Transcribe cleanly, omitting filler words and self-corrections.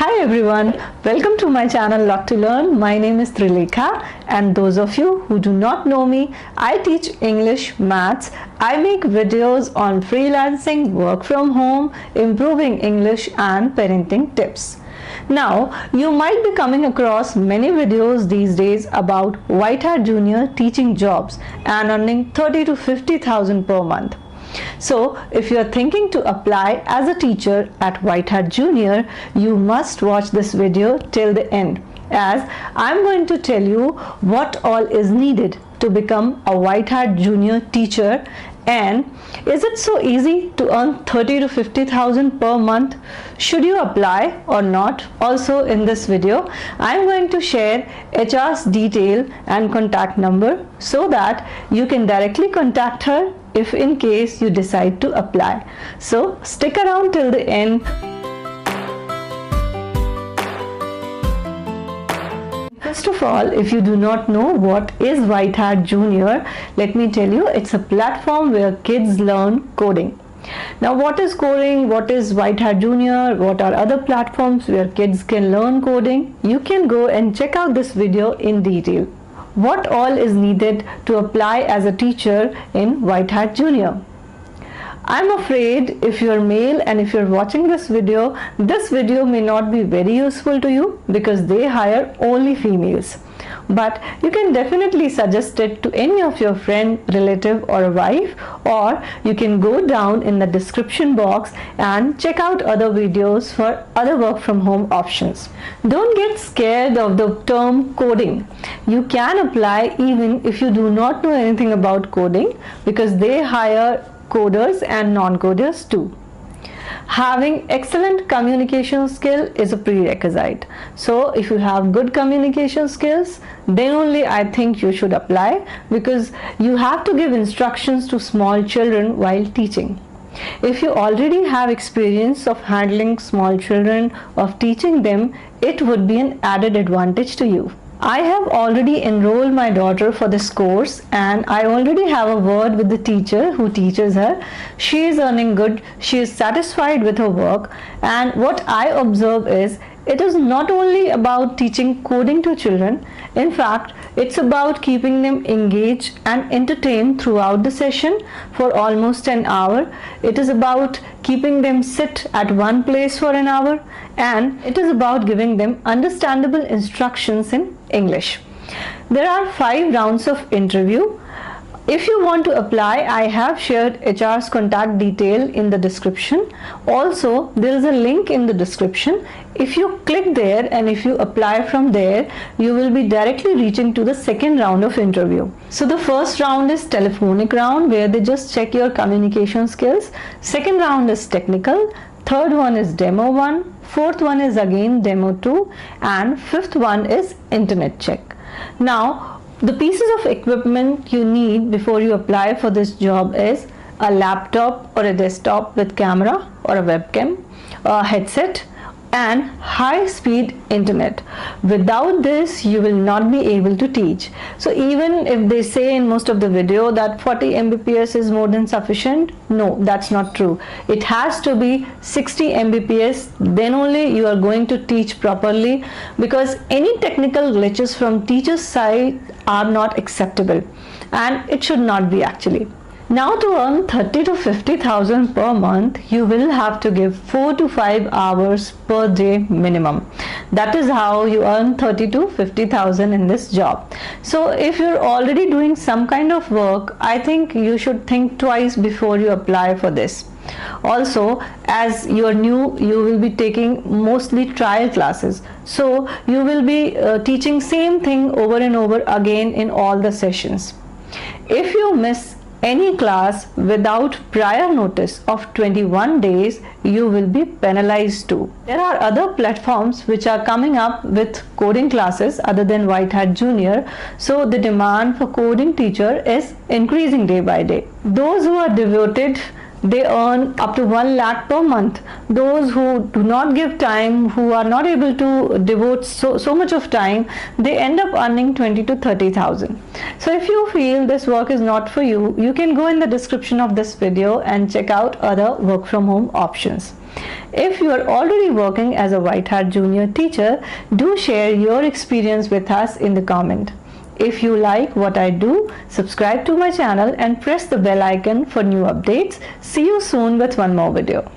Hi everyone, welcome to my channel Lot to Learn. My name is Trilekha, and those of you who do not know me, I teach English, maths. I make videos on freelancing, work from home, improving English and parenting tips. Now, you might be coming across many videos these days about White Hat Junior teaching jobs and earning 30 to 50,000 per month. So, if you are thinking to apply as a teacher at White Hat Junior, you must watch this video till the end, as I am going to tell you what all is needed to become a White Hat Junior teacher. And is it so easy to earn 30 to 50,000 per month? Should you apply or not? Also in this video, I am going to share HR's detail and contact number so that you can directly contact her if in case you decide to apply. So stick around till the end. First of all, if you do not know what is White Hat Junior, let me tell you, it's a platform where kids learn coding. Now, what is coding? What is White Hat Junior? What are other platforms where kids can learn coding? You can go and check out this video in detail. What all is needed to apply as a teacher in White Hat Junior? I'm afraid if you're male and if you're watching this video may not be very useful to you because they hire only females. But you can definitely suggest it to any of your friend, relative or a wife, or you can go down in the description box and check out other videos for other work from home options. Don't get scared of the term coding. You can apply even if you do not know anything about coding because they hire coders and non-coders too. Having excellent communication skill is a prerequisite. So if you have good communication skills, then only I think you should apply, because you have to give instructions to small children while teaching. If you already have experience of handling small children, of teaching them, it would be an added advantage to you. I have already enrolled my daughter for this course and I already have a word with the teacher who teaches her. She is earning good, she is satisfied with her work, and what I observe is it is not only about teaching coding to children. In fact, it's about keeping them engaged and entertained throughout the session for almost an hour. It is about keeping them sit at one place for an hour, and it is about giving them understandable instructions in English. There are 5 rounds of interview. If you want to apply, I have shared HR's contact detail in the description. Also, there is a link in the description. If you click there and if you apply from there, you will be directly reaching to the second round of interview. So the first round is telephonic round where they just check your communication skills. Second round is technical. Third one is demo 1. Fourth one is again demo 2. And fifth one is internet check. Now, the pieces of equipment you need before you apply for this job is a laptop or a desktop with camera or a webcam, a headset, and high-speed internet. Without this, you will not be able to teach. So even if they say in most of the video that 40 Mbps is more than sufficient, no, that's not true. It has to be 60 Mbps, then only you are going to teach properly, because any technical glitches from teacher's side are not acceptable, and it should not be actually. Now, to earn 30 to 50,000 per month, you will have to give 4 to 5 hours per day minimum. That is how you earn 30 to 50,000 in this job. So if you're already doing some kind of work, I think you should think twice before you apply for this. Also, as you're new, you will be taking mostly trial classes. So you will be teaching same thing over and over again in all the sessions. If you miss any class without prior notice of 21 days, you will be penalized too. There are other platforms which are coming up with coding classes other than White Hat Junior, so the demand for coding teacher is increasing day by day. Those who are devoted they earn up to 1 lakh per month. Those who do not give time, who are not able to devote so much of time, they end up earning 20 to 30,000. So if you feel this work is not for you, you can go in the description of this video and check out other work from home options. If you are already working as a White Hat Junior teacher, do share your experience with us in the comment. If you like what I do, subscribe to my channel and press the bell icon for new updates. See you soon with one more video.